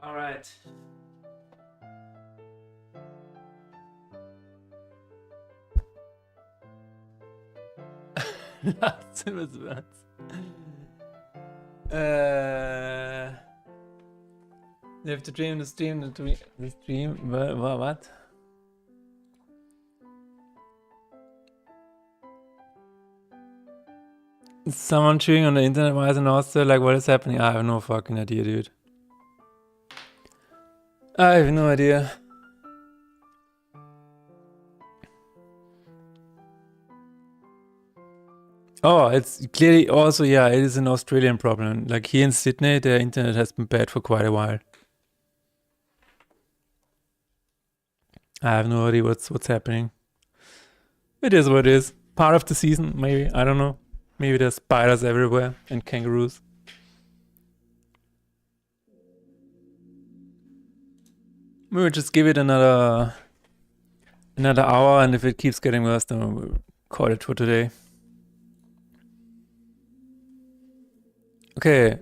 All right. Last words. You have to dream the stream, the stream. What? Is someone chewing on the internet while in Austria? Like, what is happening? I have no fucking idea, dude. I have no idea. Oh, it's clearly also, yeah, it is an Australian problem. Like here in Sydney, the internet has been bad for quite a while. I have no idea what's happening. It is what it is. Part of the season, maybe. I don't know. Maybe there's spiders everywhere and kangaroos. We'll just give it another hour, and if it keeps getting worse, then we'll call it for today. Okay.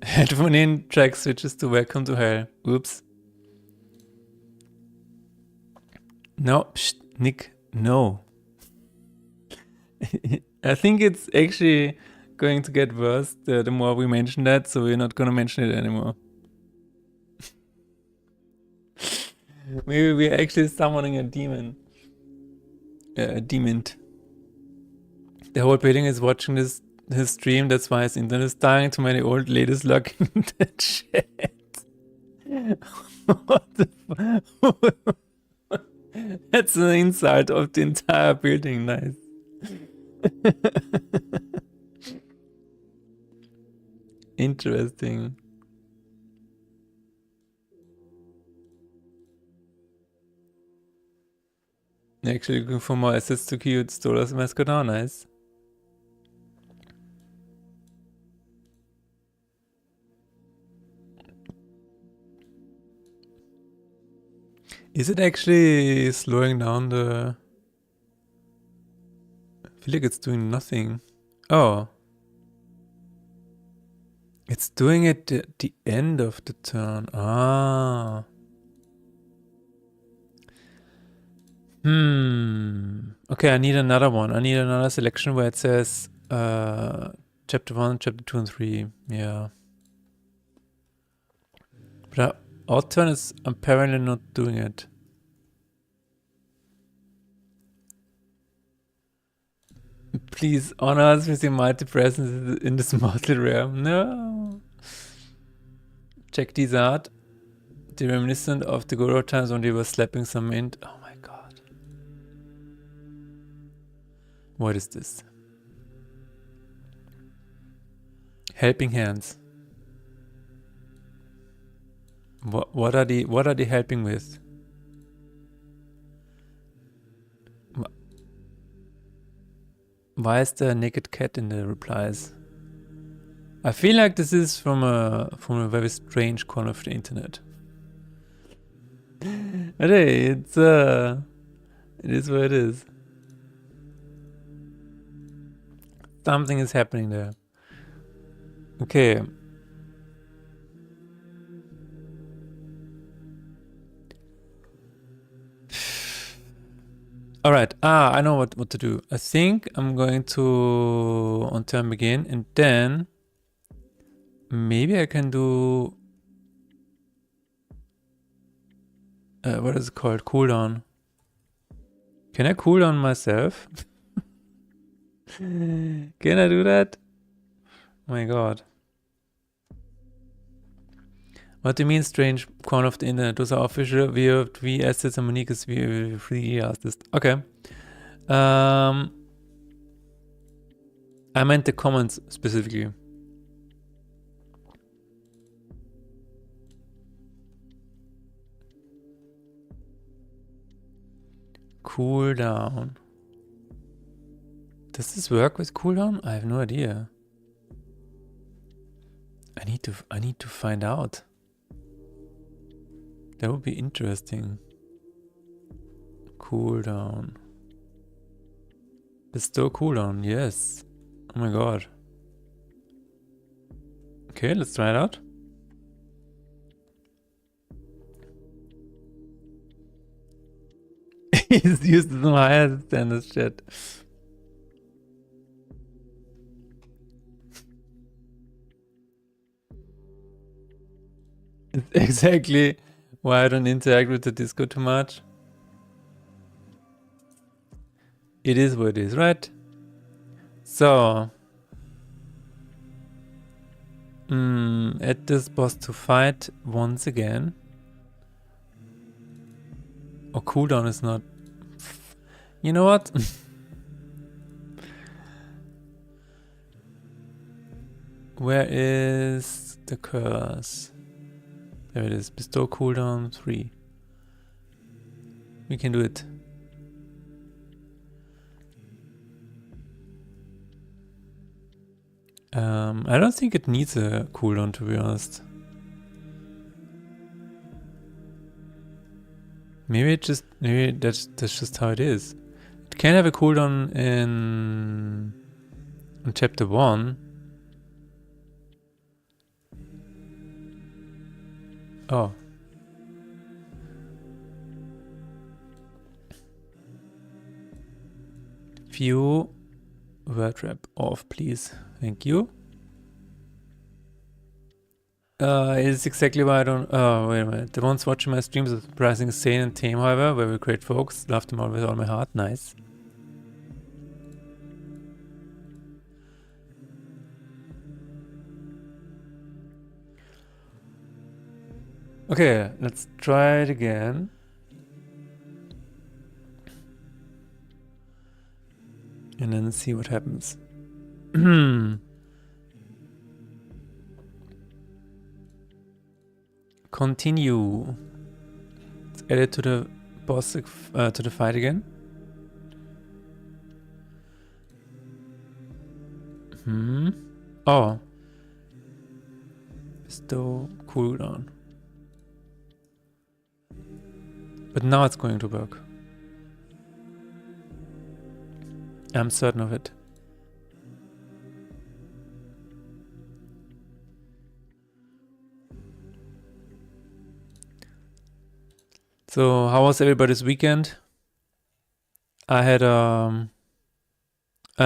Headphone in, track switches to Welcome to Hell. Oops. No, psst, Nick, no. I think it's actually going to get worse the more we mention that, so we're not gonna mention it anymore. Maybe we're actually summoning a demon. A demon. The whole building is watching his stream, that's why his internet is dying. Too many old ladies lurking in the chat. What the That's an insult of the entire building, nice. Interesting. Actually looking for more assets to cute Stolas mascot. Oh, nice. Is it actually slowing down the... I feel like it's doing nothing. Oh. It's doing it at the end of the turn. Ah. Okay, I need another one. I need another selection where it says chapter 1, chapter 2, and 3. Yeah. But odd turn is apparently not doing it. Please honor us with your mighty presence in this mortal realm. No. Check these out. They're reminiscent of the good old times when they were slapping some mint. Oh my god. What is this? Helping hands. What are they helping with? Why is there a naked cat in the replies? I feel like this is from a very strange corner of the internet. But hey, it is what it is. Something is happening there. Okay. All right. I know what to do. I think I'm going to on turn begin, and then maybe I can do what is it called? Cooldown. Can I cooldown myself? Can I do that? Oh my god. What do you mean strange corner of the internet? Those are official V assets and Monique is free artist. Okay. I meant the comments specifically. Cooldown. Does this work with cooldown? I have no idea. I need to find out. That would be interesting. Cooldown. Bestow cooldown, yes. Oh my god. Okay, let's try it out. He's used some higher standards shit. It's exactly why I don't interact with the Discord too much. It is what it is, right? So, add this boss to fight once again. Oh, cooldown is not... You know what? Where is the curse? There it is. Bestow cooldown 3. We can do it. I don't think it needs a cooldown, to be honest. Maybe that's just how it is. It can have a cooldown in chapter 1. Oh. View word wrap off, please. Thank you. It's exactly why I don't... Oh, wait a minute. The ones watching my streams are surprisingly sane and tame, however. Very great folks. Love them all with all my heart. Nice. Okay, let's try it again. And then see what happens. Continue. Let's add it to the boss, to the fight again. Oh. Bestow cooldown. But now it's going to work. I'm certain of it. So, how was everybody's weekend? I had I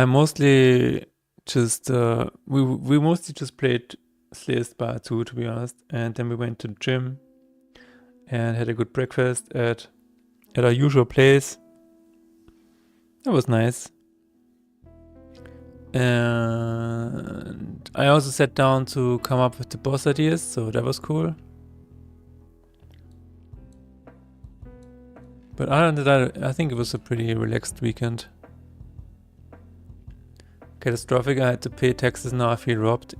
mostly just we mostly just played Slayer Spire 2, to be honest, and then we went to the gym and had a good breakfast at our usual place. That was nice. And I also sat down to come up with the boss ideas, so that was cool. But other than that, I think it was a pretty relaxed weekend. Catastrophic, I had to pay taxes, now I feel robbed.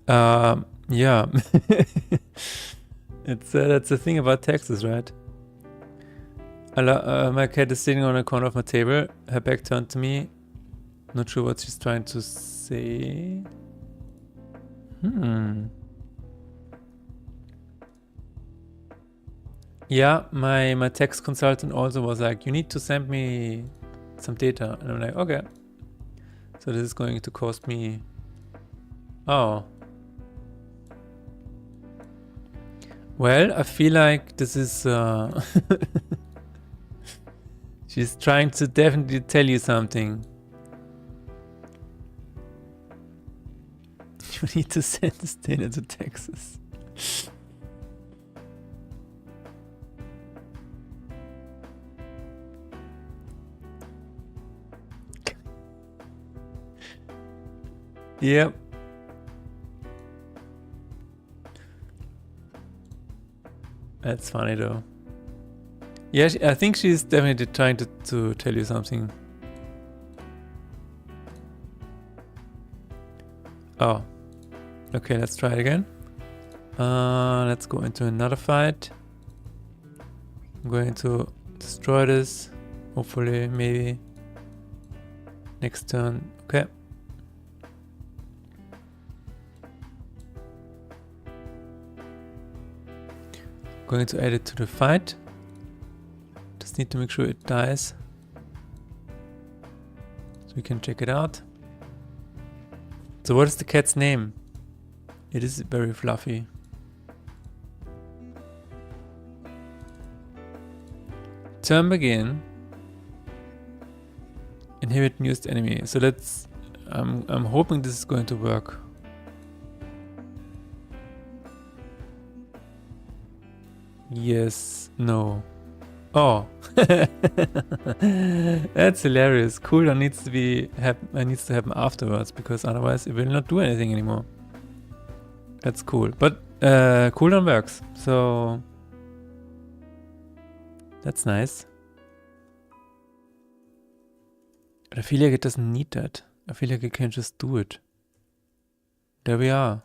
Yeah. It's that's the thing about taxes, right? My cat is sitting on a corner of my table, her back turned to me. Not sure what she's trying to say. Yeah, my tax consultant also was like, you need to send me some data. And I'm like, okay. So this is going to cost me... Oh. Well, I feel like this is... She's trying to definitely tell you something. You need to send this data to Texas. Yep. That's funny though. Yeah, I think she's definitely trying to tell you something. Oh. Okay, let's try it again. Let's go into another fight. I'm going to destroy this. Hopefully, maybe. Next turn. Okay. Going to add it to the fight. just need to make sure it dies. So we can check it out. So what is the cat's name? It is very fluffy. Turn begin. Inhibit newest enemy. So let's... I'm hoping this is going to work. Yes. No. Oh. That's hilarious. Cooldown needs to happen afterwards, because otherwise it will not do anything anymore. That's cool. But cooldown works, so that's nice. But I feel like it doesn't need that. I feel like it can just do it. There we are.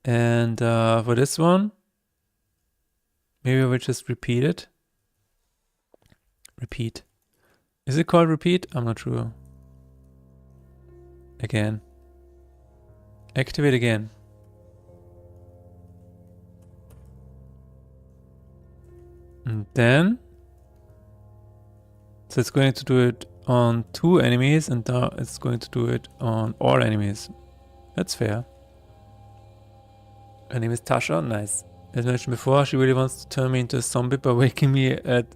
And for this one, maybe I will just repeat it. Repeat. Is it called repeat? I'm not sure. Again. Activate again. And then... So it's going to do it on 2 enemies, and now it's going to do it on all enemies. That's fair. Her name is Tasha. Nice. As mentioned before, she really wants to turn me into a zombie by waking me at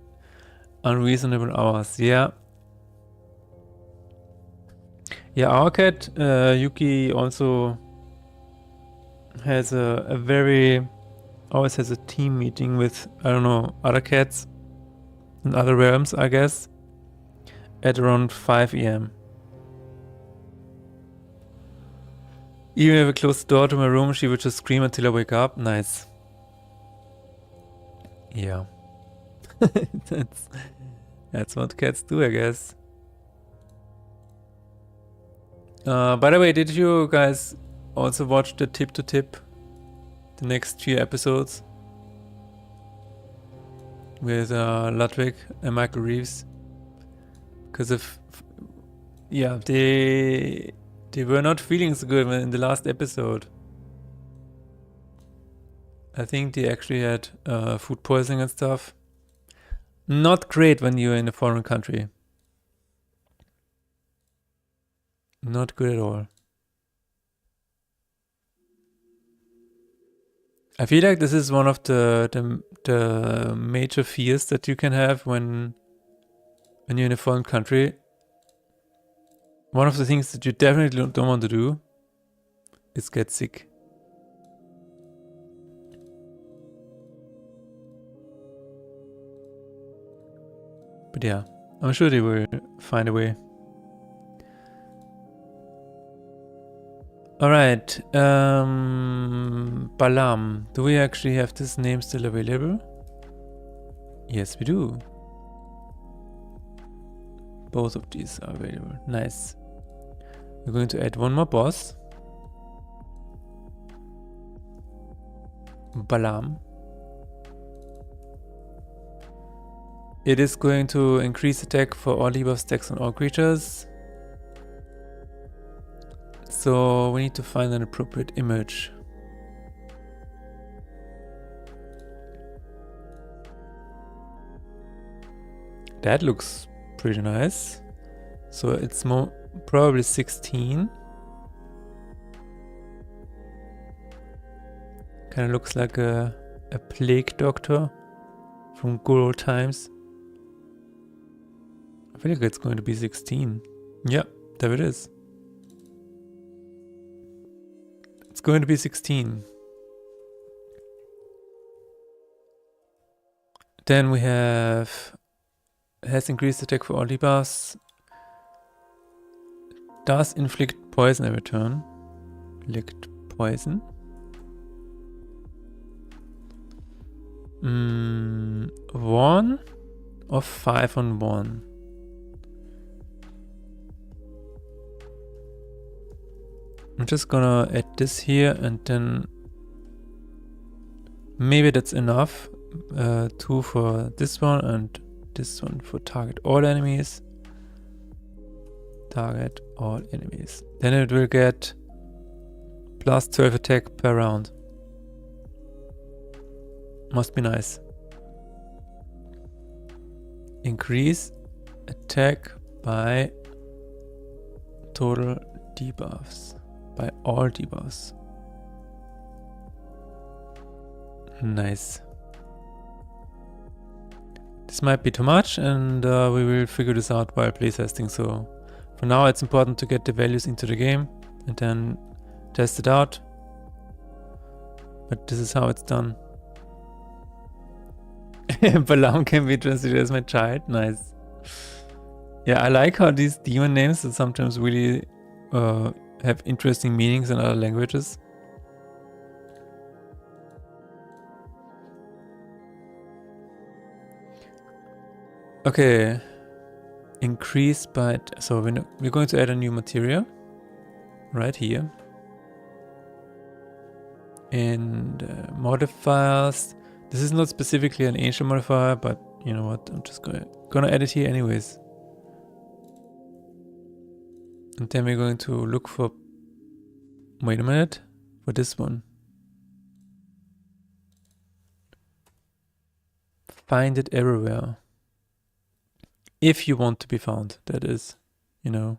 unreasonable hours. Yeah. Yeah, our cat, Yuki, also has a very... always has a team meeting with, I don't know, other cats in other realms, I guess, at around 5 AM. Even if I close the door to my room, she would just scream until I wake up. Nice. Yeah. That's what cats do, I guess. By the way, did you guys also watch the Tip to Tip? The next few episodes? With Ludwig and Michael Reeves? Because yeah, they were not feeling so good in the last episode. I think they actually had food poisoning and stuff. Not great when you're in a foreign country. Not good at all. I feel like this is one of the major fears that you can have when you're in a foreign country. One of the things that you definitely don't want to do is get sick. But yeah, I'm sure they will find a way. Alright, Balam. Do we actually have this name still available? Yes, we do. Both of these are available. Nice. We're going to add one more boss. Balam. It is going to increase attack for all debuff stacks on all creatures. So we need to find an appropriate image. That looks pretty nice. So it's probably 16. Kind of looks like a plague doctor from good old times. I feel like it's going to be 16. Yeah, there it is. It's going to be 16. Then we have... has increased attack for all debuffs. Does inflict poison every turn. Inflict poison. 1 or 5 on 1. I'm just gonna add this here, and then maybe that's enough. 2 for this one and this one for target all enemies. Target all enemies. Then it will get plus 12 attack per round. Must be nice. increase attack by total debuffs, by all debuffs. Nice. This might be too much, and we will figure this out while playtesting. So for now it's important to get the values into the game and then test it out. But this is how it's done. Balam can be translated as my child. Nice. Yeah, I like how these demon names sometimes really have interesting meanings in other languages. Okay. Increase by... So we're going to add a new material. Right here. And modifiers. This is not specifically an ancient modifier, but you know what? I'm just gonna add it here anyways. And then we're going to look for... Wait a minute. For this one. Find it everywhere. If you want to be found, that is, you know.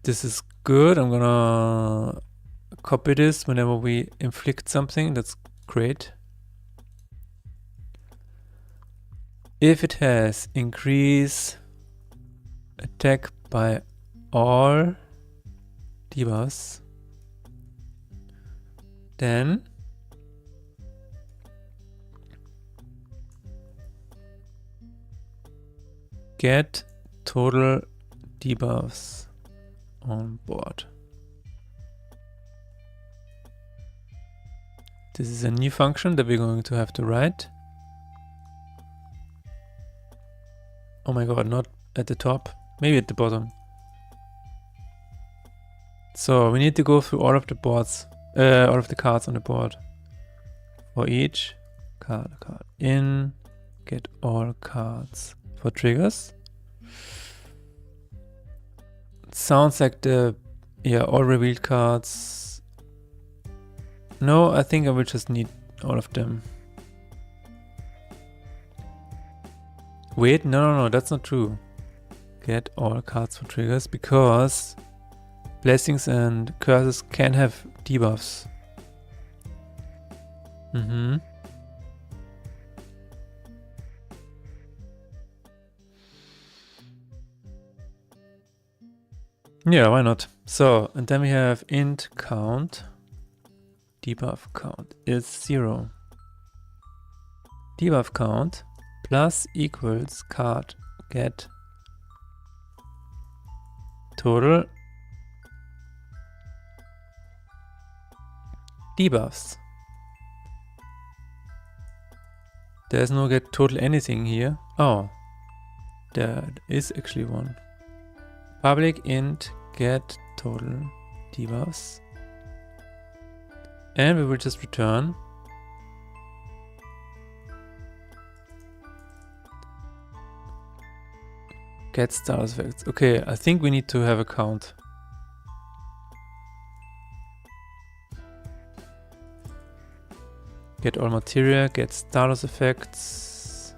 This is good. I'm gonna copy this whenever we inflict something. That's great. If it has increase attack by all debuffs, then get total debuffs on board. This is a new function that we're going to have to write. Oh my god, not at the top, maybe at the bottom. So we need to go through all of the boards, all of the cards on the board. For each card in, get all cards. For triggers. It sounds like the, yeah, all revealed cards. No, I think I will just need all of them. Wait, no, that's not true. Get all cards for triggers, because blessings and curses can have debuffs. Yeah, why not? So, and then we have int count. Debuff count is 0. Debuff count plus equals card get total debuffs. There's no get total anything here. Oh, there is actually one. Public int get total debuffs. And we will just return get status effects. Okay, I think we need to have a count. Get all material, get status effects.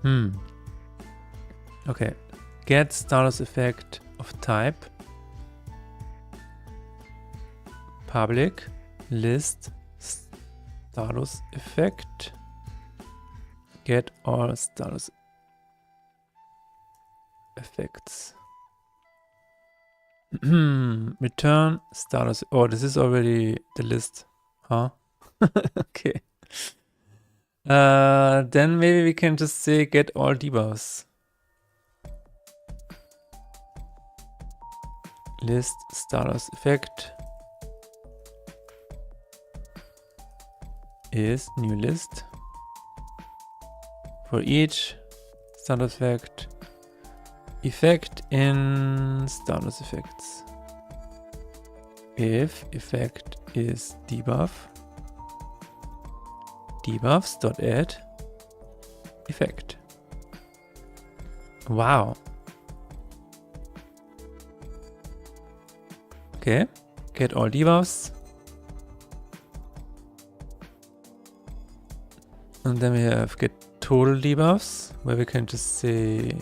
Okay. Get status effect of type public list status effect get all status effects. Return status. Oh, this is already the list, huh? Okay. Then maybe we can just say get all debuffs. List status effect is new list. For each status effect in status effects. If effect is debuff, debuffs.add effect. Wow. Okay, get all debuffs. And then we have get total debuffs, where we can just say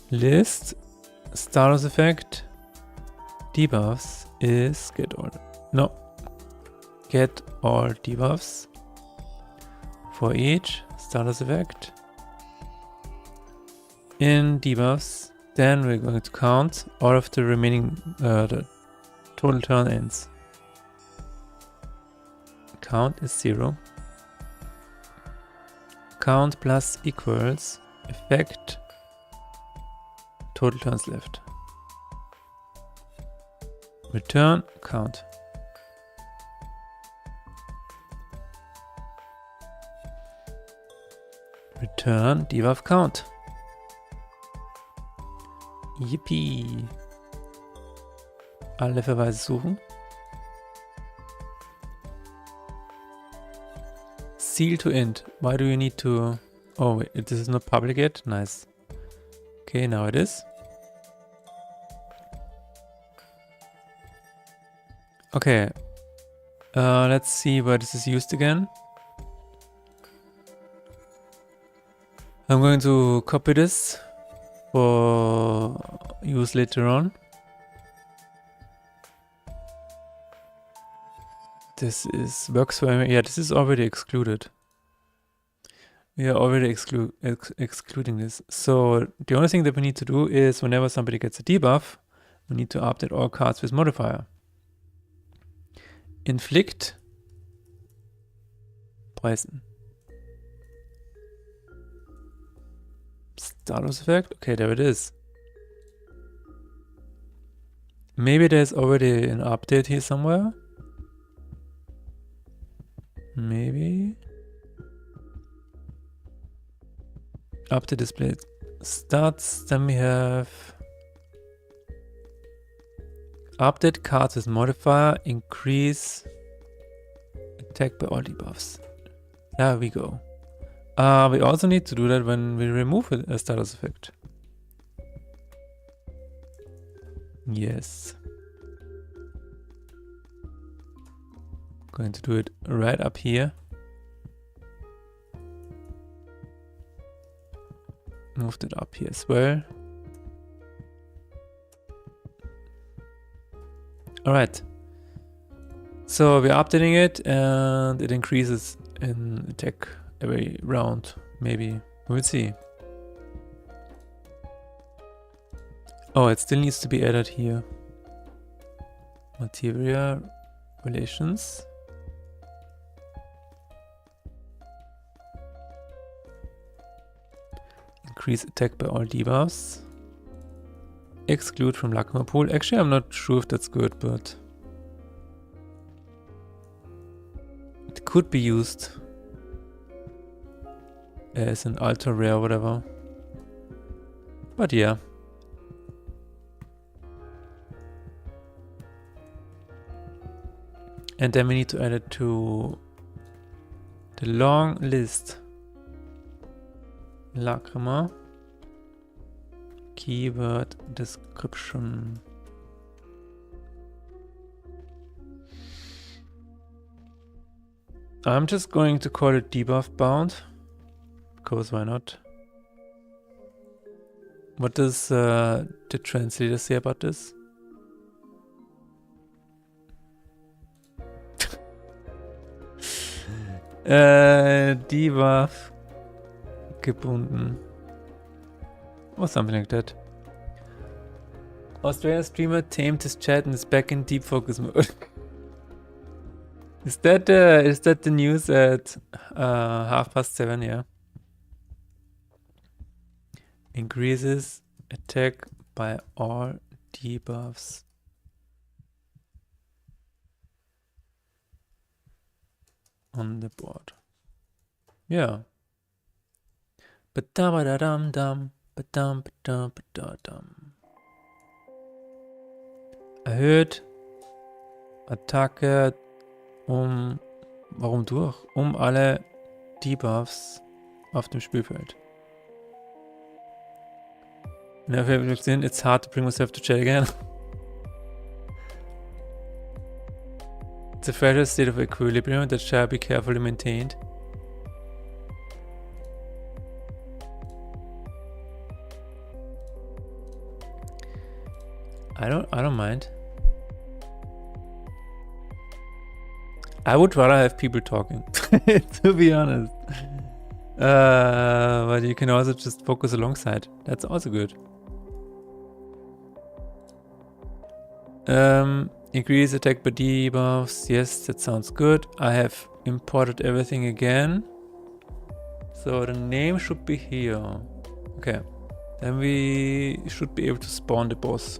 list status effect debuffs is get all debuffs for each status effect in debuffs. Then we're going to count all of the remaining the total turn ends. Count is 0. Count plus equals effect total turns left. Return count. Return debuff count. Yippie. Alle Verweise suchen. Seal to int. Why do you need to... Oh, wait, this is not public yet? Nice. Okay, now it is. Okay. Let's see where this is used again. I'm going to copy this for use later on. This is works for me. Yeah, this is already excluded. We are already excluding this. So the only thing that we need to do is whenever somebody gets a debuff, we need to update all cards with modifier. Inflict Preisen. Status effect? Okay, there it is. Maybe there's already an update here somewhere. Maybe. Update display starts, then we have update cards with modifier, increase attack by all debuffs. There we go. We also need to do that when we remove a status effect. Yes. Going to do it right up here. Move that up here as well. Alright. So we're updating it and it increases in attack every round, maybe. We'll see. Oh, it still needs to be added here. Materia relations. Increase attack by all debuffs. Exclude from Lacma pool. Actually, I'm not sure if that's good, but it could be used as an ultra rare or whatever. But yeah. And then we need to add it to the long list. Lacrima. Keyword description. I'm just going to call it debuff bound. Because why not? What does the translator say about this? Debuff gebunden. Or something like that. Australian streamer tamed his chat and is back in deep focus mode. Is that the news at 7:30? Yeah. Increases attack by all debuffs. On the board. Yeah. Ba-dam-ba-da-dam-dam. Ba-dam-ba-dam-ba-da-dam. Erhöht Attacke warum durch? Um alle Debuffs auf dem Spielfeld. Whenever it looks in, it's hard to bring myself to chat again. It's a fragile state of equilibrium that shall be carefully maintained. I don't mind. I would rather have people talking, to be honest. But you can also just focus alongside. That's also good. Increase attack by debuffs. Yes, that sounds good. I have imported everything again. So the name should be here. Okay. Then we should be able to spawn the boss.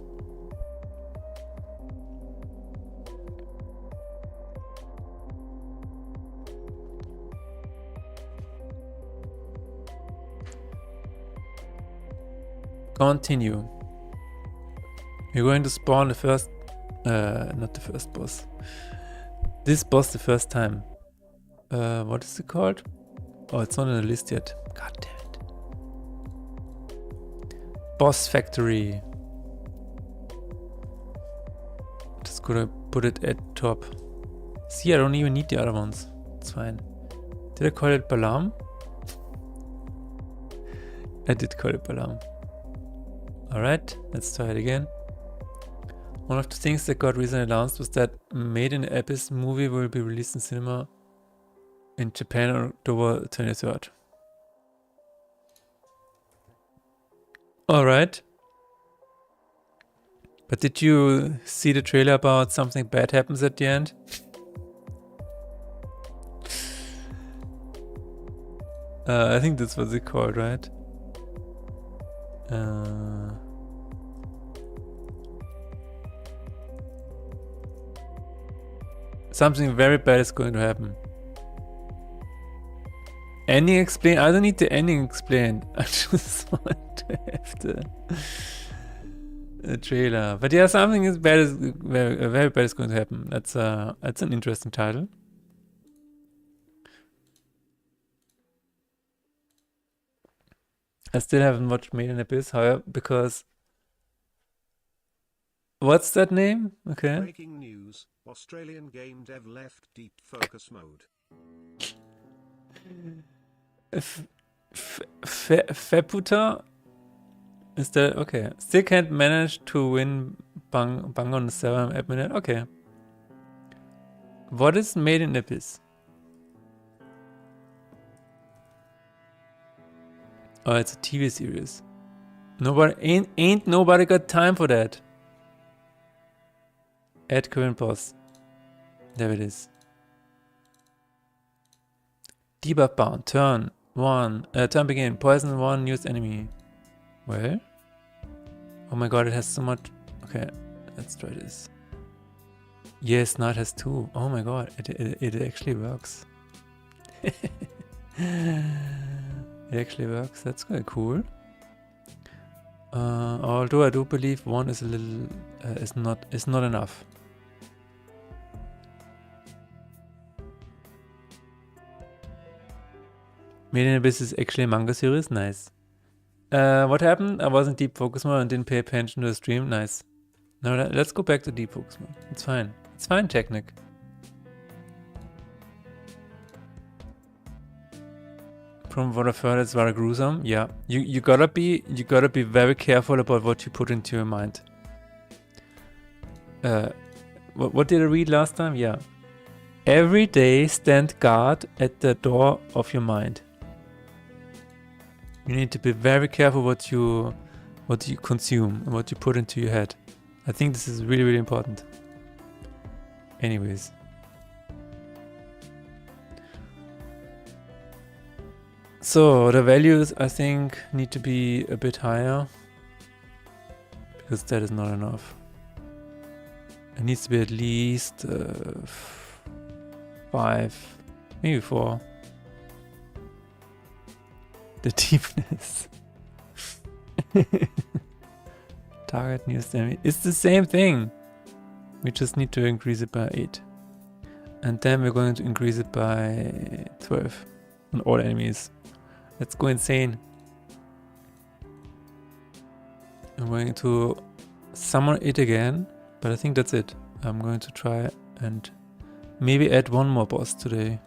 Continue. You're going to spawn the first, not the first boss. This boss the first time. What is it called? Oh, it's not on the list yet. God damn it. Boss Factory. Just gonna put it at top. See, I don't even need the other ones. It's fine. Did I call it Balam? I did call it Balam. Alright, let's try it again. One of the things that got recently announced was that Made in the Abyss movie will be released in cinema in Japan on October 23rd. Alright. But did you see the trailer about something bad happens at the end? I think that's what it's called, right? Something very bad is going to happen. Ending explained? I don't need the ending explained. I just want to have the trailer. But yeah, something is bad is very bad is going to happen. That's an interesting title. I still haven't watched Made in Abyss, however, because what's that name? Okay. Breaking news: Australian game dev left deep focus mode. Feputa? Is that okay? Still can't manage to win Bang on the 7 at minute. Okay. What is Made in Abyss? Oh, it's a TV series. Nobody ain't nobody got time for that. Add current boss. There it is. Debuff bound. Turn 1. Turn begin. Poison 1. Used enemy. Well. Oh my god, it has so much. Okay, let's try this. Yes, now it has 2. Oh my god, it actually works. It actually works. That's quite cool. Although I do believe 1 is a little is not enough. Made in Abyss is actually a manga series. Nice. What happened? I was in deep focus mode and didn't pay attention to the stream. Nice. Now let's go back to deep focus mode. It's fine. It's fine, Technic. From what I've heard, it's very gruesome. Yeah, you gotta be very careful about what you put into your mind. What did I read last time? Yeah, every day stand guard at the door of your mind. You need to be very careful what you consume and what you put into your head. I think this is really important. Anyways. So the values I think need to be a bit higher because that is not enough. It needs to be at least 5, maybe 4. The deepness. Target nearest enemy. It's the same thing. We just need to increase it by 8. And then we're going to increase it by 12 on all enemies. Let's go insane. I'm going to summon it again, but I think that's it. I'm going to try and maybe add one more boss today.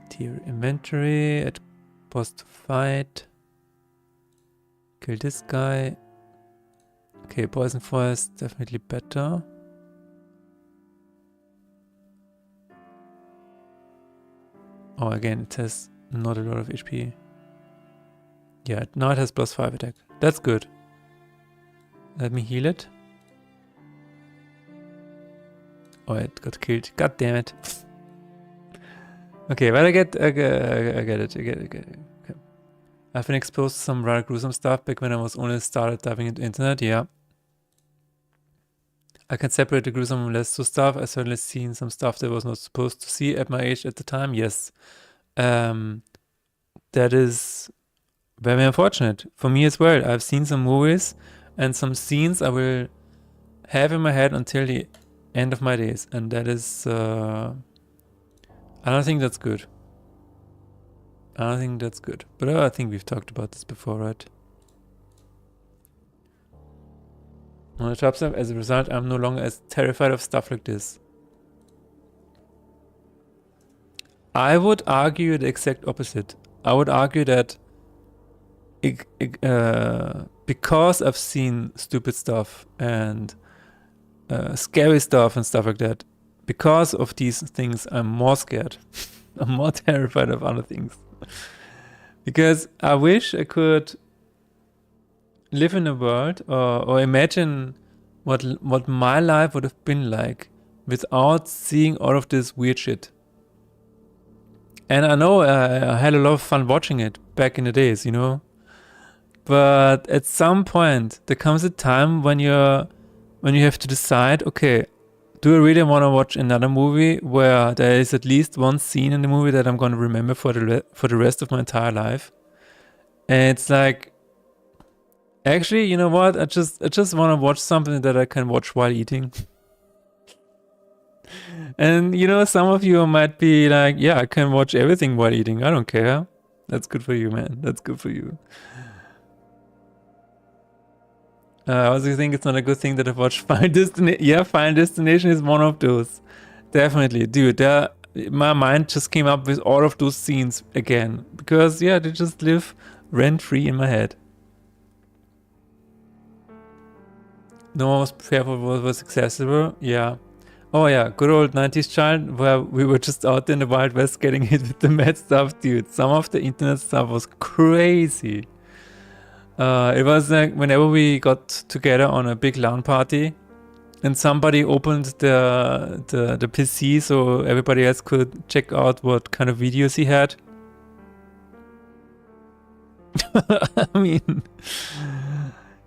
Tier inventory, add boss to fight. Kill this guy. Okay, poison forest definitely better. Oh, again, it has not a lot of HP. Yeah, now it has +5 attack. That's good. Let me heal it. Oh, it got killed. God damn it. Okay, but I get it. Okay. I've been exposed to some rather gruesome stuff back when I was only started diving into internet, yeah. I can separate the gruesome from less so stuff. I've certainly seen some stuff that I was not supposed to see at my age at the time, yes. That is very unfortunate for me as well. I've seen some movies and some scenes I will have in my head until the end of my days, and that is I don't think that's good. I don't think that's good. But I think we've talked about this before, right? On the top side, as a result, I'm no longer as terrified of stuff like this. I would argue the exact opposite. I would argue that because I've seen stupid stuff and scary stuff and stuff like that, because of these things, I'm more scared. I'm more terrified of other things. Because I wish I could live in a world or imagine what my life would have been like without seeing all of this weird shit. And I know I had a lot of fun watching it back in the days, you know. But at some point, there comes a time when you have to decide, okay, do I really want to watch another movie where there is at least one scene in the movie that I'm going to remember for the rest of my entire life? And it's like, actually, you know what? I just want to watch something that I can watch while eating. And you know, some of you might be like, yeah, I can watch everything while eating. I don't care. That's good for you, man. That's good for you. I also think it's not a good thing that I've watched Final Destination. Yeah, Final Destination is one of those. Definitely. Dude, my mind just came up with all of those scenes again. Because, yeah, they just live rent-free in my head. No one was prepared for what was accessible. Yeah. Oh yeah, good old 90s child, where we were just out in the Wild West getting hit with the mad stuff, dude. Some of the internet stuff was crazy. It was like whenever we got together on a big LAN party and somebody opened the PC so everybody else could check out what kind of videos he had. I mean,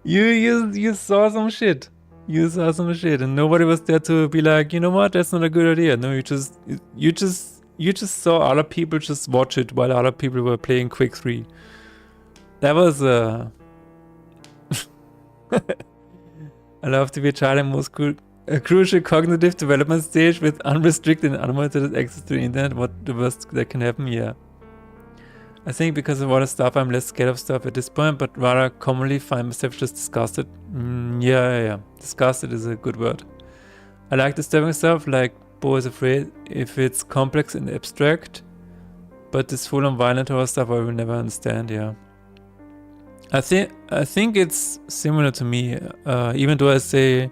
you saw some shit. You saw some shit, and nobody was there to be like, you know what, that's not a good idea. No, you just saw other people just watch it while other people were playing Quake 3. That was I love to be a child in most a crucial cognitive development stage with unrestricted and unlimited access to the internet. What the worst that can happen? Yeah. I think because of all the stuff, I'm less scared of stuff at this point, but rather commonly find myself just disgusted. Yeah. Disgusted is a good word. I like disturbing stuff, like Bo is afraid if it's complex and abstract, but this full-on violent horror stuff I will never understand, yeah. I think it's similar to me, even though I say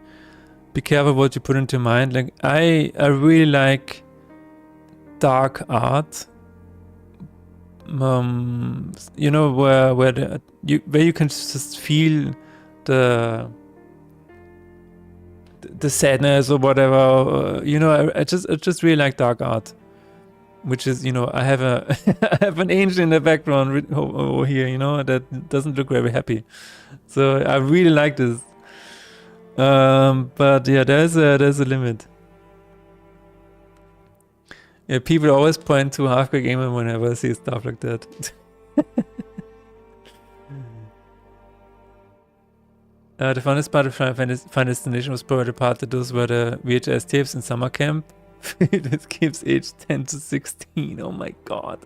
be careful what you put into your mind. Like I really like dark art. You know, where you can just feel the sadness or whatever. You know, I just really like dark art, which is, you know, I have I have an angel in the background over here, you know, that doesn't look very happy. So I really like this. But yeah, there's a limit. Yeah, people always point to Hardcore Gamer whenever I see stuff like that. The funnest part of Final Destination was probably the part that those were the VHS tapes in summer camp. This keeps age 10 to 16. Oh my god.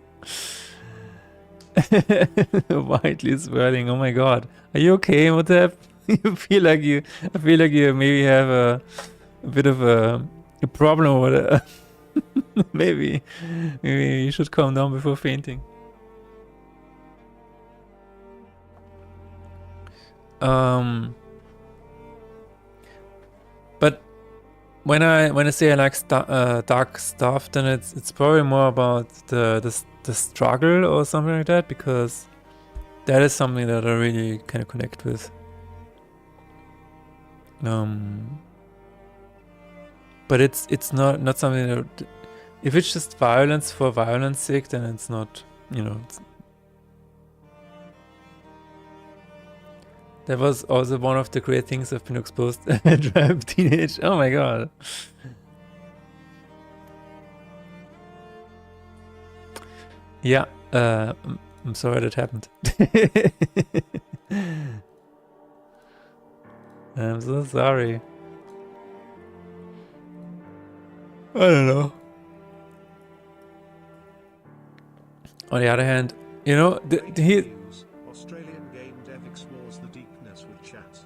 Widely swirling. Oh my god. Are you okay? What happened? I feel like you maybe have a bit of a problem with it. maybe you should calm down before fainting. But when I say I like dark stuff, then it's probably more about the struggle or something like that, because that is something that I really kind of connect with. But it's not something that, if it's just violence for violence sake, then it's not, you know. That was also one of the great things I've been exposed to Drive Teenage. Oh my god. Yeah, I'm sorry that happened. I'm so sorry. I don't know. On the other hand, you know, Australian game dev explores the deepness with chat.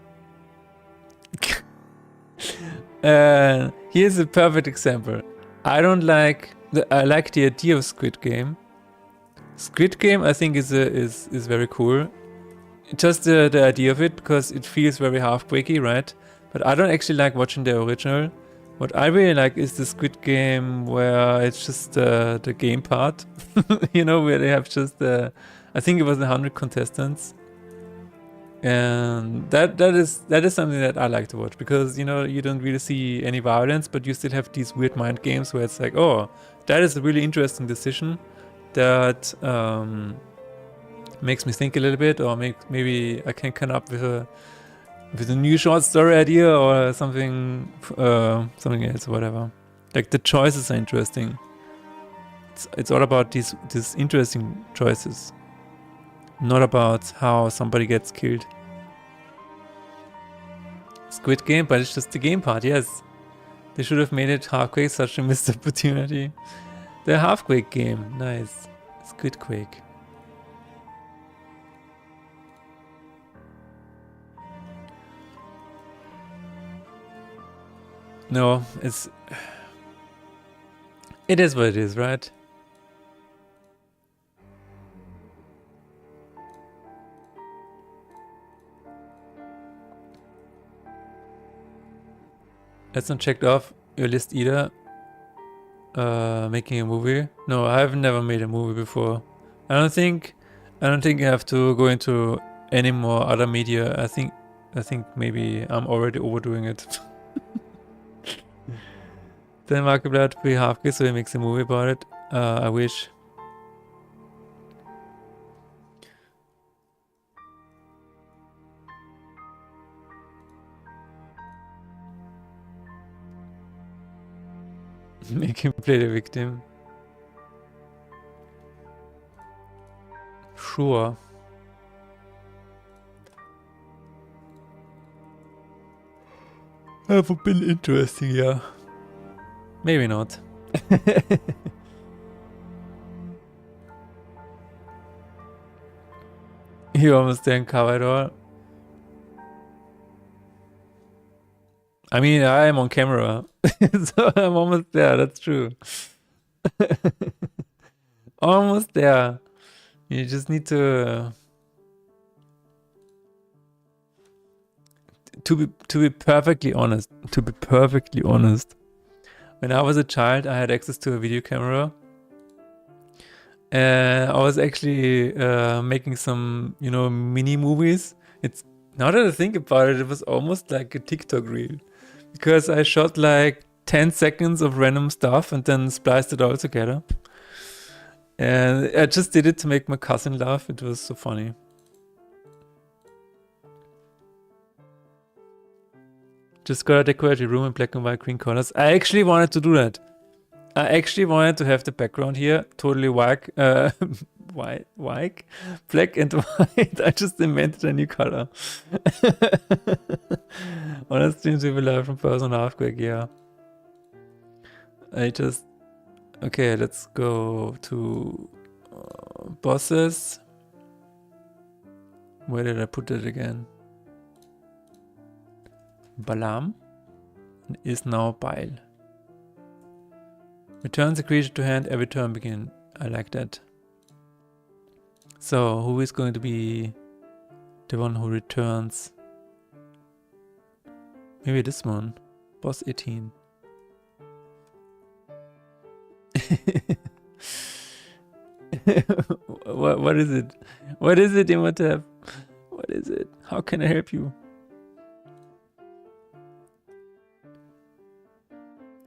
Here's a perfect example. I like the idea of Squid Game. Squid Game, I think, is very cool. Just the idea of it, because it feels very half-breaky, right? But I don't actually like watching the original. What I really like is the Squid Game where it's just the game part. You know, where they have just I think it was 100 contestants. And that is something that I like to watch, because, you know, you don't really see any violence, but you still have these weird mind games where it's like, oh, that is a really interesting decision that makes me think a little bit, or maybe I can come up with a new short story idea or something else, or whatever. Like, the choices are interesting. It's all about these interesting choices, not about how somebody gets killed. Squid Game, but it's just the game part, yes. They should have made it Halfquake, such a missed opportunity. The Halfquake game, nice. Squid Quake. No, it is what it is, right? That's not checked off your list either. Making a movie? No, I've never made a movie before. I don't think I have to go into any more other media. I think maybe I'm already overdoing it. Then Markiplier be half so he makes a movie about it. I wish. Make him play the victim. Sure. That would be interesting, yeah. Maybe not. You almost didn't cover it all. I mean, I am on camera, so I'm almost there. That's true. Almost there. You just need to be perfectly honest. To be perfectly honest, when I was a child, I had access to a video camera, and I was actually making some, you know, mini movies. It's, now that I think about it, it was almost like a TikTok reel, because I shot like 10 seconds of random stuff and then spliced it all together. And I just did it to make my cousin laugh. It was so funny. Just gotta decorate your room in black and white green colors. I actually wanted to do that. I actually wanted to have the background here totally white, black and white. I just invented a new color. On a stream we will learn from Person Halfquake, yeah. Okay, let's go to bosses. Where did I put it again? Balam is now Bile. Returns a creature to hand every turn begin. I like that. So, who is going to be the one who returns? Maybe this one. Boss 18. What is it? What is it, Imhotep? What is it? How can I help you?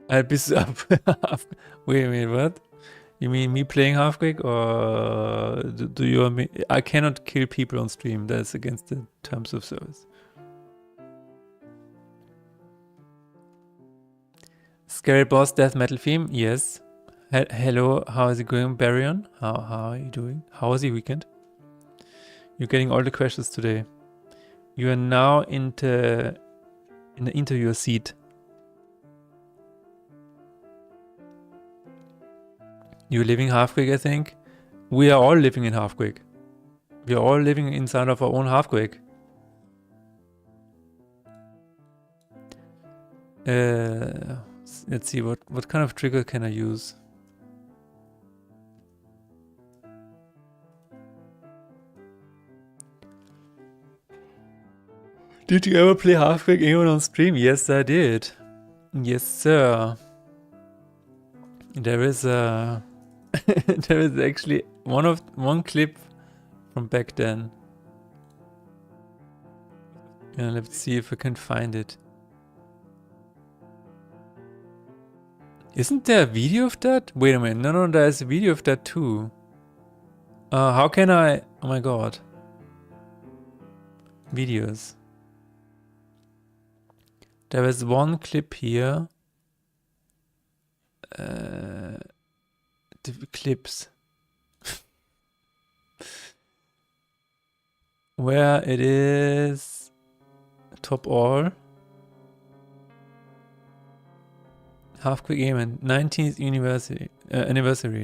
I'll be up. Wait a minute, what? You mean me playing Halfquick, or do you want me? I cannot kill people on stream. That's against the terms of service. Scary boss death metal theme? Yes. Hello, how is it going, Baryon? How are you doing? How was your weekend? You're getting all the questions today. You are now into your seat. You're living Halfquick, I think. We are all living in Halfquick. We are all living inside of our own Halfquick. Let's see, what kind of trigger can I use? Did you ever play Halfquick anyone on stream? Yes, I did. Yes, sir. There is a there is actually one clip from back then. Yeah, let's see if I can find it. Isn't there a video of that? Wait a minute. No, there's a video of that too. How can I? Oh my god. Videos. There was one clip here. The clips. Where it is top all. Halfquick Amen. 19th anniversary.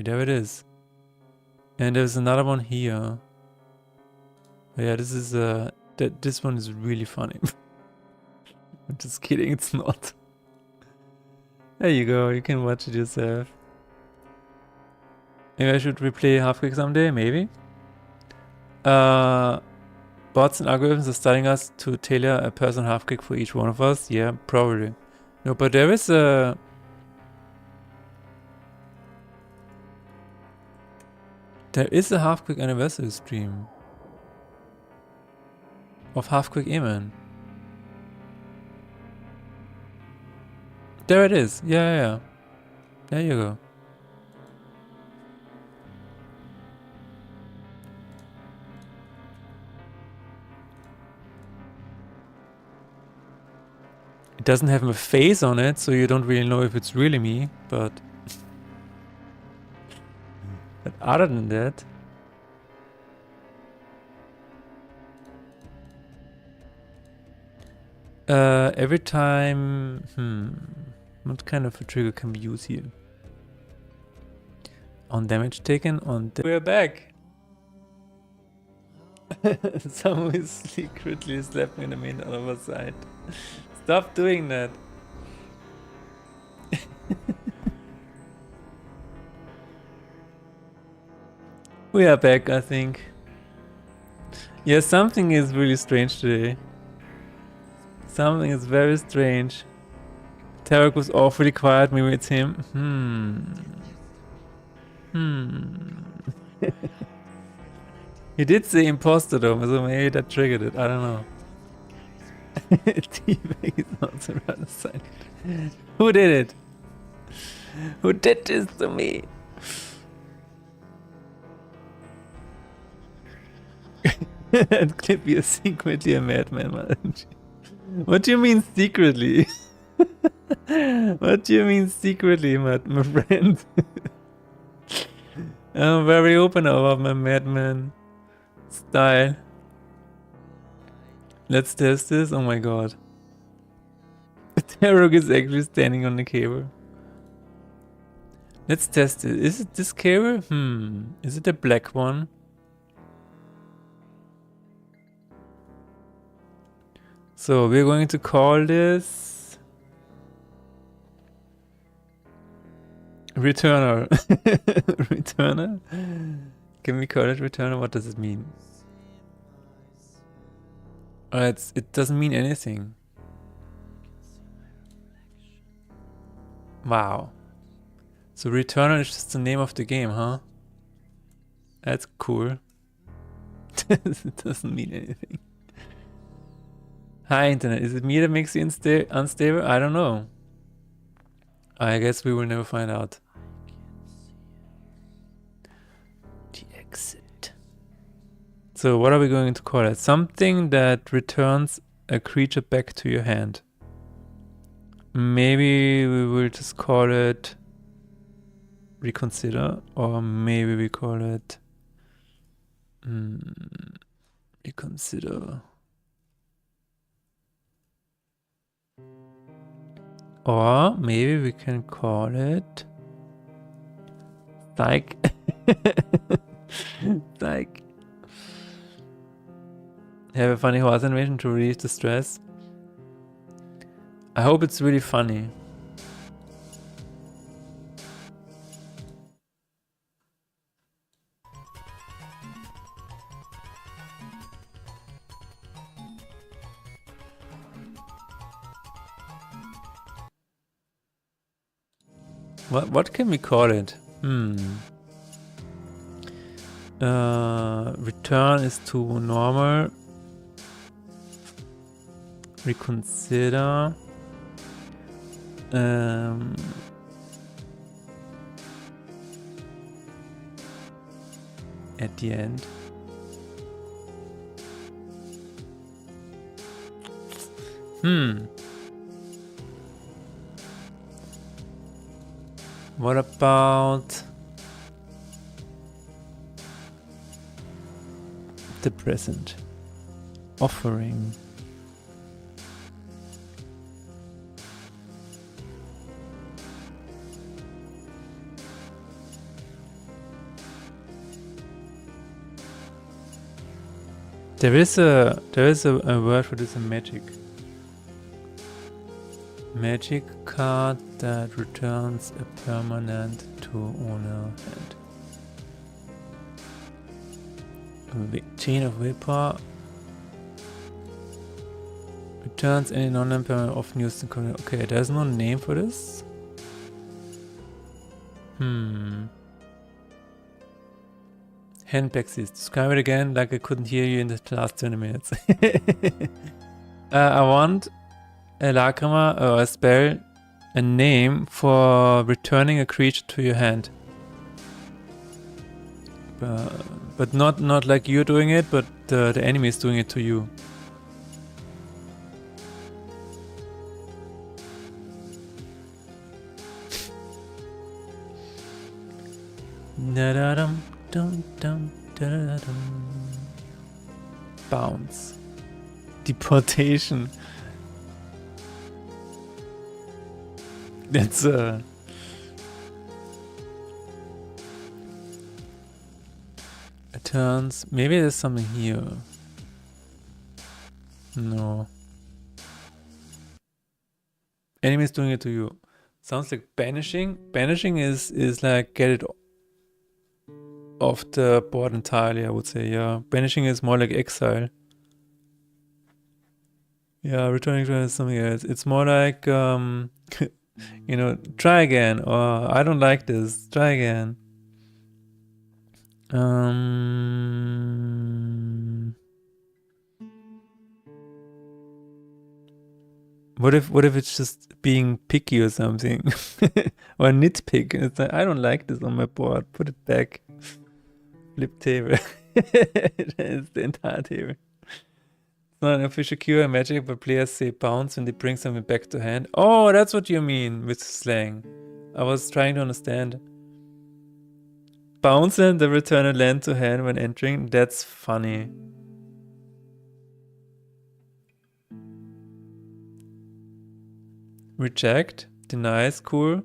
There it is. And there's another one here. Yeah, this is this one is really funny. I'm just kidding, it's not. There you go, you can watch it yourself. Maybe I should replay Halfquick someday, maybe. Bots and algorithms are starting us to tailor a personal Halfquick for each one of us. Yeah, probably. No, but there is a... There is a Halfquick anniversary stream. Of Halfquick Amen. There it is. Yeah. There you go. It doesn't have a face on it, so you don't really know if it's really me, but... But other than that... every time... What kind of a trigger can we use here? On damage taken, we're back! Someone is secretly slapping in the main on our side. Stop doing that! We are back, I think. Yeah, something is really strange today. Something is very strange. Tarek was awfully quiet, maybe it's him. He did say imposter though, so maybe that triggered it, I don't know. T-Bag is also rather silent. Who did it? Who did this to me? That clip, you're secretly a madman, man. What do you mean secretly? What do you mean secretly, my friend? I'm very open about my madman style. Let's test this. Oh my god. Tarok is actually standing on the cable. Let's test it. Is it this cable? Is it the black one? So we're going to call this returner. Returner? Can we call it returner? What does it mean? It doesn't mean anything. Wow. So returner is just the name of the game, huh? That's cool. It doesn't mean anything. Hi internet, is it me that makes you unstable? I don't know. I guess we will never find out. The exit. So what are we going to call it? Something that returns a creature back to your hand. Maybe we will just call it reconsider, or maybe we call it reconsider. Or maybe we can call it psych. Psych. Have a funny horse animation to relieve the stress. I hope it's really funny. What can we call it? Return is to normal. Reconsider. At the end. What about the present? Offering. There is a word for this in Magic. Magic card that returns a permanent to owner hand. Chain of Willpower. Returns any non-permanent often used in community. Okay, there's no name for this. Hand backseas. Describe it again like I couldn't hear you in the last 20 minutes. I want a lacrima or a spell, a name for returning a creature to your hand. But not like you're doing it, but the enemy is doing it to you. Bounce. Deportation. That's turns. Maybe there's something here. No. Enemies doing it to you. Sounds like banishing. Banishing is like get it off the board entirely, I would say. Yeah. Banishing is more like exile. Yeah, returning to something else. It's more like you know, try again, or I don't like this, try again. What if it's just being picky or something? Or nitpick. It's like, I don't like this on my board. Put it back. Flip table. It's the entire table. It's not an official cure in Magic, but players say bounce when they bring something back to hand. Oh, that's what you mean with slang. I was trying to understand. Bounce and the return a land to hand when entering. That's funny. Reject. Deny is cool.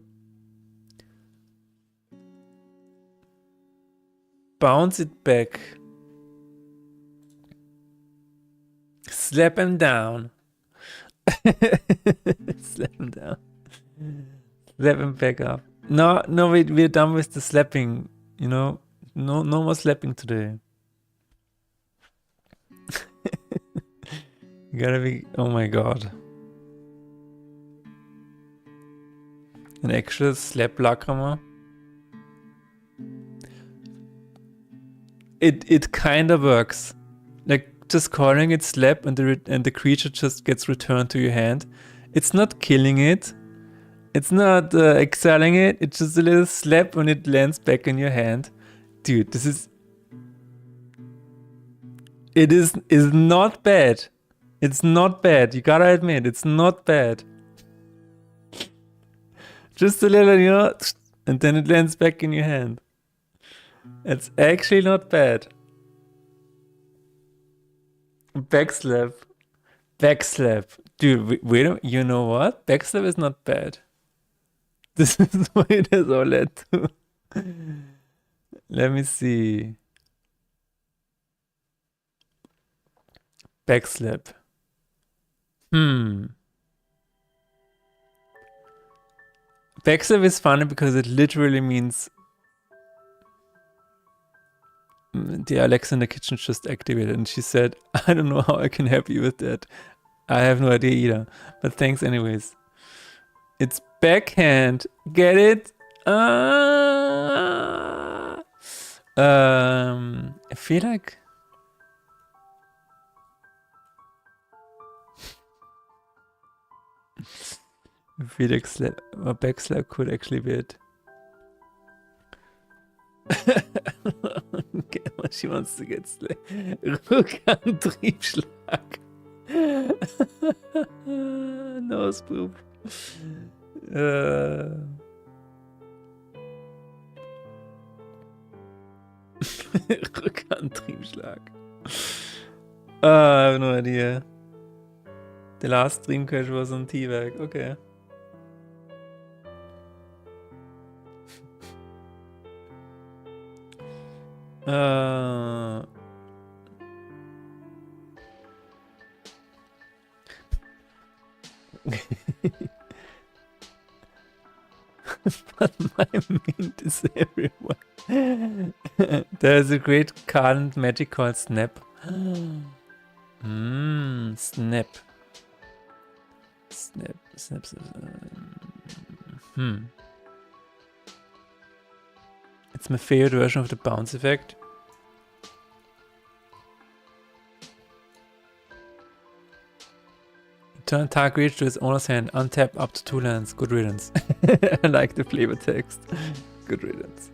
bounce it back. Slap him down. Slap him down. Slap him back up. No, we're done with the slapping. You know, no more slapping today. You gotta be. Oh my god. An actual slap lacrima. It kind of works. Like just calling it slap and the creature just gets returned to your hand. It's not killing it. It's not excelling it. It's just a little slap when it lands back in your hand. Dude, this is... It is not bad. It's not bad. You gotta admit, it's not bad. Just a little, you know, and then it lands back in your hand. It's actually not bad. Backslap. Backslap. Dude, wait, you know what? Backslap is not bad. This is what it has all led to. Let me see. Backslap. Backslap is funny because it literally means the Alexa in the kitchen just activated and she said, I don't know how I can help you with that. I have no idea either, but thanks anyways. It's backhand. Get it? I feel like slap or backslap could actually be it. Get what she wants to get slapped. Rückantriebsschlag. No spoop. Rückantriebsschlag. I have no idea. The last stream crash was on T-Bag. Okay. But my mint is everywhere. There's a great card in Magic called Snap. Snap. Snap. It's my favorite version of the bounce effect. Turn target creature to its owner's hand, untap up to 2 lands. Good riddance. I like the flavor text. Good riddance.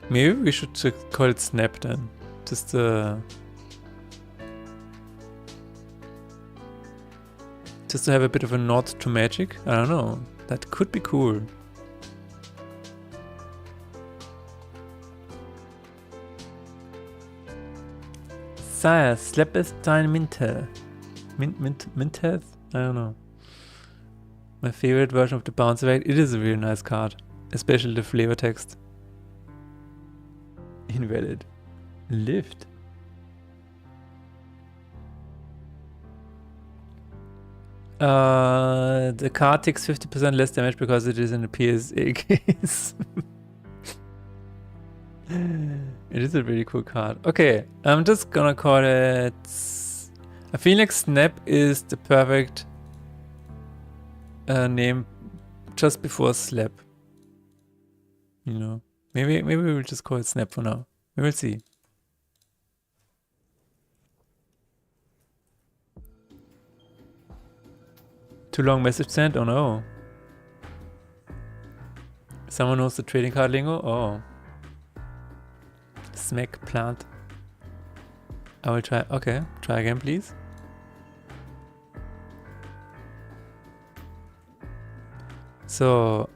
Maybe we should call it Snap then. Just to have a bit of a nod to Magic. I don't know. That could be cool. Sire, Slapestine Minter. Minteth? I don't know. My favorite version of the bounce effect. It is a really nice card. Especially the flavor text. Invalid. Lift. The card takes 50% less damage because it is in a PSA case. It is a really cool card. Okay, I'm just gonna call it... I feel like Snap is the perfect name just before Slap. You know, maybe we'll just call it Snap for now. We will see. Too long message sent? Oh no. Someone knows the trading card lingo? Oh. Smack plant. I will try. Okay, try again, please. So,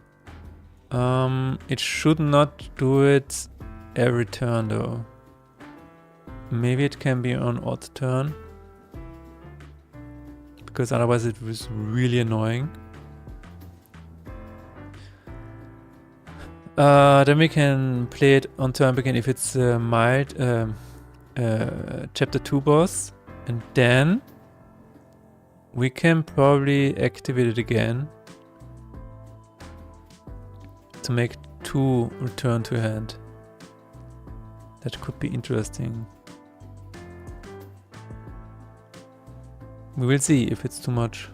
it should not do it every turn though. Maybe it can be on odd turn. because otherwise it was really annoying. Then we can play it on turn begin if it's a mild chapter 2 boss, and then we can probably activate it again to make 2 return to hand. That could be interesting. We will see if it's too much.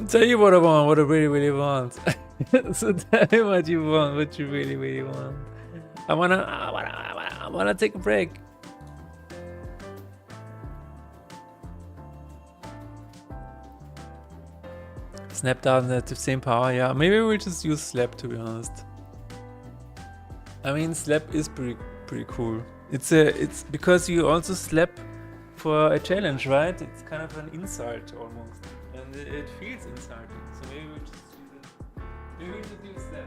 Tell you what I want, what I really want. So tell me what you want, what you really want. I wanna take a break. Snap doesn't have the same power, yeah. Maybe we'll just use Slap, to be honest. I mean, Slap is pretty cool. It's because you also slap for a challenge, right? It's kind of an insult almost, and it feels insulting. So maybe we'll just use it. Maybe we'll just use Slap.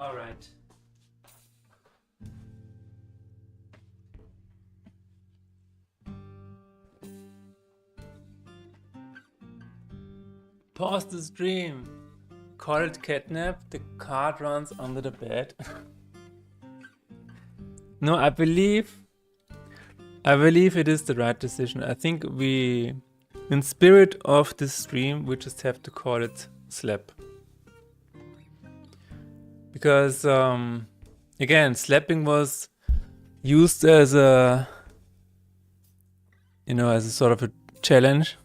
All right. Pause the stream. Call it catnap. The card runs under the bed. No, I believe it is the right decision. I think we, in spirit of this stream, we just have to call it slap. Because, again, slapping was used as a, as a sort of a challenge.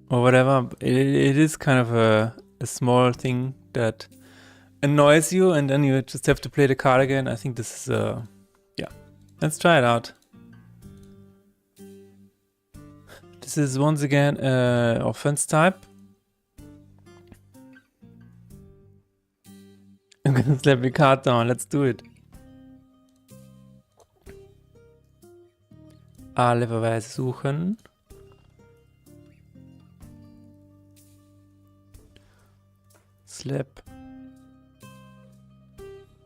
Or whatever. It is kind of a small thing that annoys you, and then you just have to play the card again. I think this is, yeah. Let's try it out. This is once again offense type. I'm gonna slap the card down. Let's do it. A-Leverweise suchen. Slap.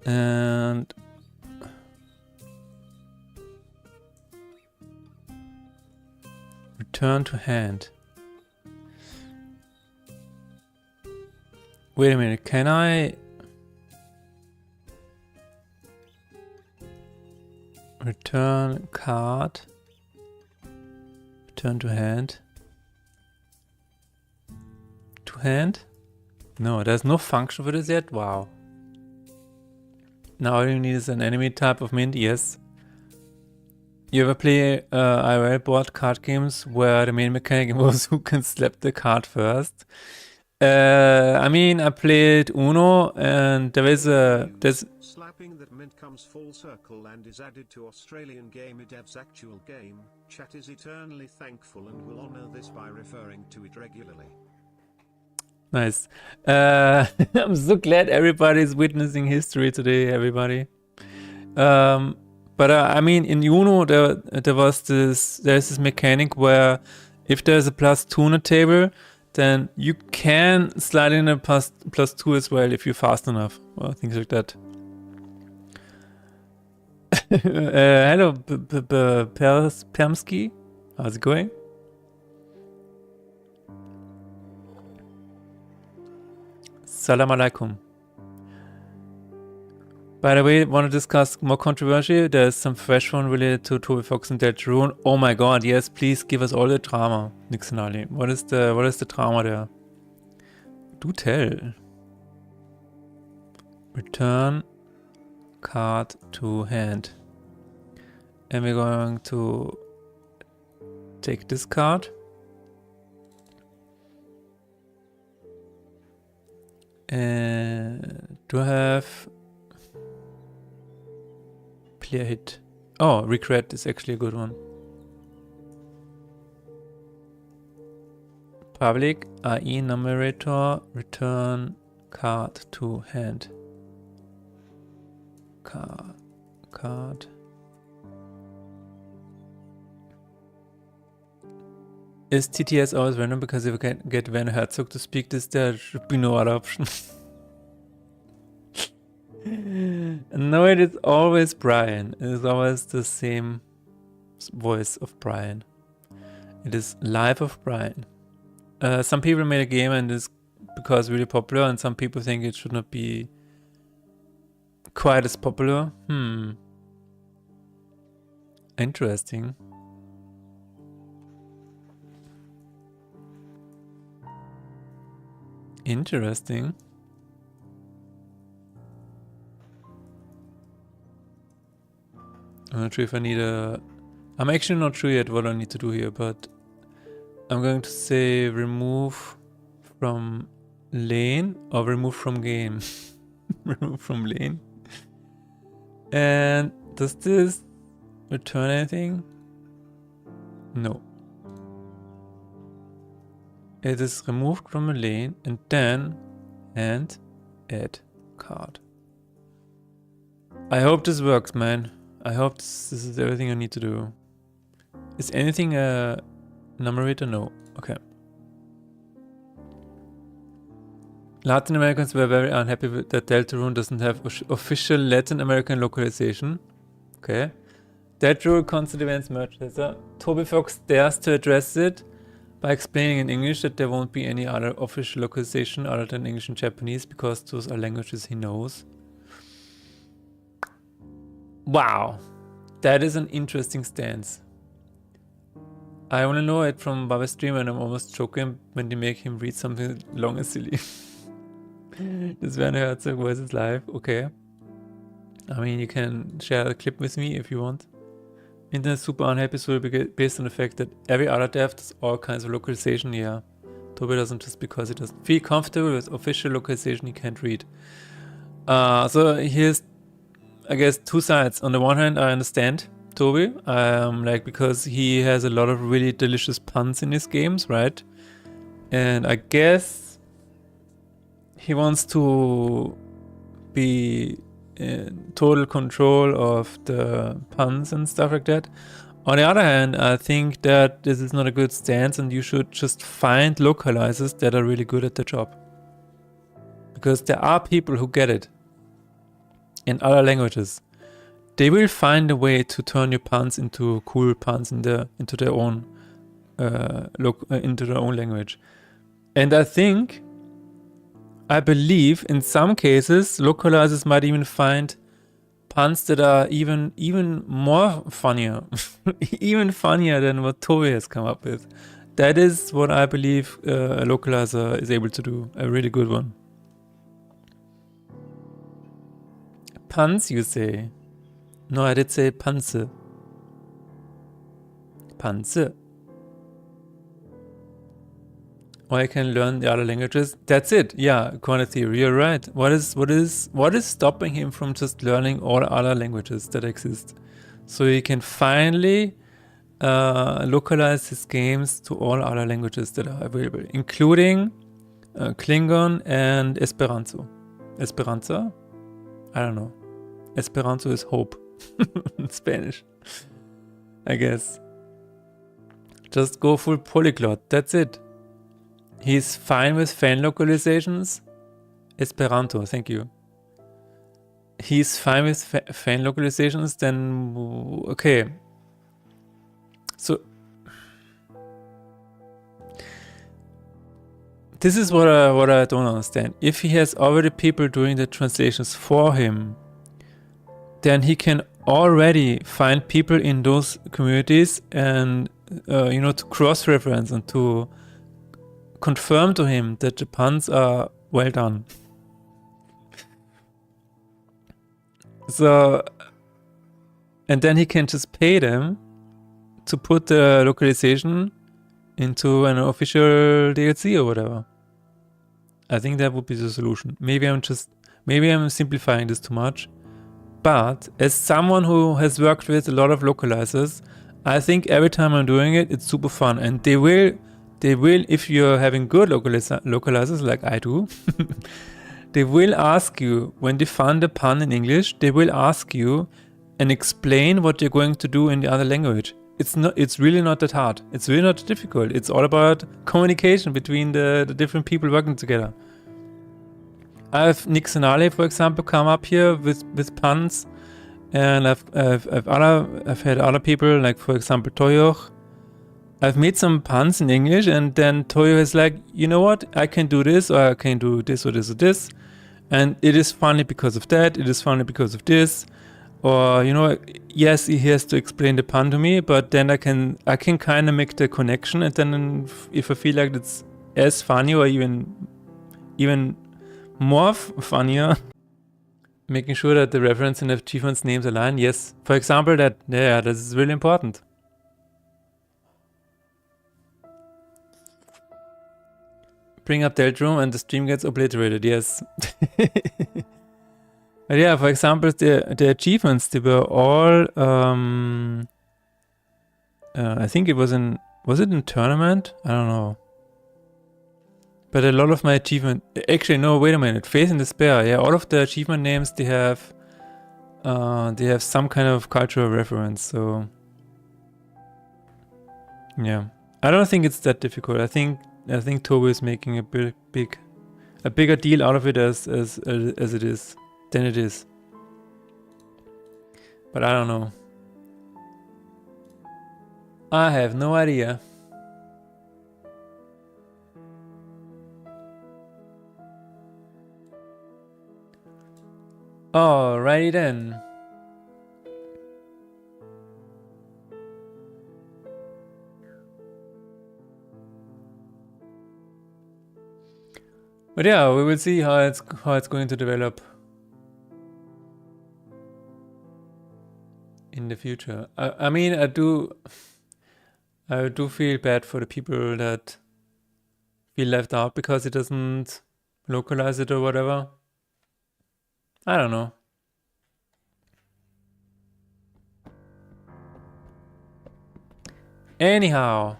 And return to hand. Wait a minute, can I return card Return to hand. To hand? No, there's no function for this yet? Wow. Now all you need is an enemy type of mint? Yes. You ever play IRL board card games where the main mechanic was who can slap the card first? I mean, I played Uno and there's Slapping that mint comes full circle and is added to Australian Game Dev's actual game. Chat is eternally thankful and will honor this by referring to it regularly. nice. I'm so glad everybody's witnessing history today, everybody. But I mean, in Uno, there's this mechanic where if there's a +2 on the table, then you can slide in a +2 as well if you're fast enough, or things like that. Hello, Permsky. How's it going? Salam alaikum. By the way, want to discuss more controversy? There's some fresh one related to Toby Fox and Deltarune. Oh my god, yes, please give us all the drama, Nixonali. What is the drama there? Do tell. Return card to hand. And we're going to take this card. And do I have clear hit? Oh, regret is actually a good one. Public IE numerator, return card to hand. Card. Is TTS always random? Because if I can get Werner Herzog to speak this, there should be no other option. No, it is always Brian. It is always the same voice of Brian. It is Life of Brian. Some people made a game and it's because it's really popular, and some people think it should not be quite as popular. Interesting. Interesting. I'm not sure if I need a... I'm actually not sure yet what I need to do here, but I'm going to say remove from lane or remove from game. Remove from lane. And does this return anything? No. It is removed from a lane and then add card. I hope this works, man. I hope this is everything I need to do. Is anything a numerator? No. Okay. Latin Americans were very unhappy that Deltarune doesn't have official Latin American localization. Okay. Deltarune constant events merge. So Toby Fox dares to address it by explaining in English that there won't be any other official localization other than English and Japanese because those are languages he knows. Wow, that is an interesting stance. I only know it from Baba's stream and I'm almost joking when they make him read something long and silly. This Werner Herzog voice is live, okay. I mean, you can share a clip with me if you want. Internet super unhappy, so based on the fact that every other dev does all kinds of localization, yeah. Toby doesn't just because he doesn't feel comfortable with official localization he can't read. So here's, I guess, two sides. On the one hand, I understand Toby, like because he has a lot of really delicious puns in his games, right? And I guess he wants to be in total control of the puns and stuff like that. On the other hand, I think that this is not a good stance and you should just find localizers that are really good at the job. Because there are people who get it in other languages. They will find a way to turn your puns into cool puns into their own language. And I believe in some cases localizers might even find puns that are even more funnier, even funnier than what Toby has come up with. That is what I believe a localizer is able to do. A really good one. Puns, you say? No, I did say Panze. Panze. Or I can learn the other languages. That's it. Yeah, corner theory. You're right. What is stopping him from just learning all other languages that exist? So he can finally localize his games to all other languages that are available, including Klingon and Esperanto. Esperanza? I don't know. Esperanto is hope in Spanish, I guess. Just go full polyglot. That's it. He's fine with fan localizations. Esperanto, thank you. He's fine with fan localizations, then okay. So this is what I don't understand. If he has already people doing the translations for him, then he can already find people in those communities and to cross-reference and to confirm to him that the puns are well done. So, and then he can just pay them to put the localization into an official DLC or whatever. I think that would be the solution. Maybe I'm simplifying this too much. But as someone who has worked with a lot of localizers, I think every time I'm doing it, it's super fun. And they will, if you're having good localizers like I do, they will ask you, when they find a pun in English, they will ask you and explain what you're going to do in the other language. It's really not that hard. It's really not difficult. It's all about communication between the different people working together. I have Nick Senale, for example, come up here with puns, and I've had other people, like for example Toyoch. I've made some puns in English, and then Toyo is like, you know what, I can do this, or I can do this or this or this, and it is funny because of that, it is funny because of this, or yes, he has to explain the pun to me, but then I can kind of make the connection, and then if I feel like it's as funny or even more funnier, making sure that the reference and achievements names align. Yes, for example, that is really important. Bring up Deltrum and the stream gets obliterated. Yes. But yeah, for example, the achievements, they were all I think was it in tournament? I don't know. But a lot of my achievement, actually no, wait a minute, Faith in Despair, yeah, all of the achievement names, they have some kind of cultural reference, so yeah. I don't think it's that difficult. I think Toby is making a bigger deal out of it as it is than it is. But I don't know. I have no idea. Alrighty then. But yeah, we will see how it's going to develop in the future. I mean, I do feel bad for the people that feel left out because it doesn't localize it or whatever. I don't know. Anyhow,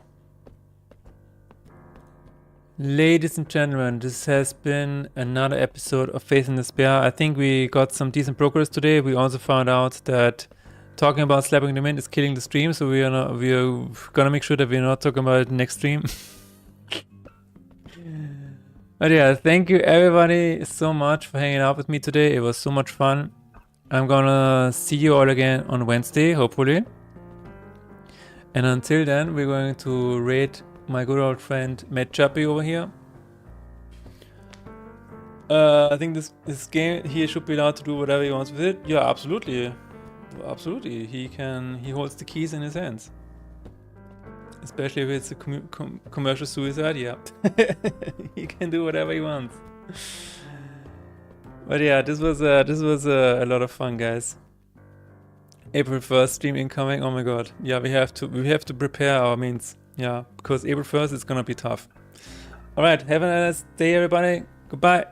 ladies and gentlemen, this has been another episode of Faith in Despair. I think we got some decent progress today. We also found out that talking about slapping the mint is killing the stream, so we are gonna make sure that we're not talking about it next stream. But yeah, thank you everybody so much for hanging out with me today. It was so much fun. I'm gonna see you all again on Wednesday, hopefully. And until then, we're going to raid my good old friend Matt Chappie over here. I think this game, he should be allowed to do whatever he wants with it. Yeah, absolutely. Absolutely. He holds the keys in his hands. Especially if it's a commercial suicide, yeah. He can do whatever he wants. But yeah, this was a lot of fun, guys. April 1st stream incoming. Oh my god. Yeah, we have to prepare our means. Yeah, because April 1st is gonna be tough. Alright, have a nice day everybody. Goodbye.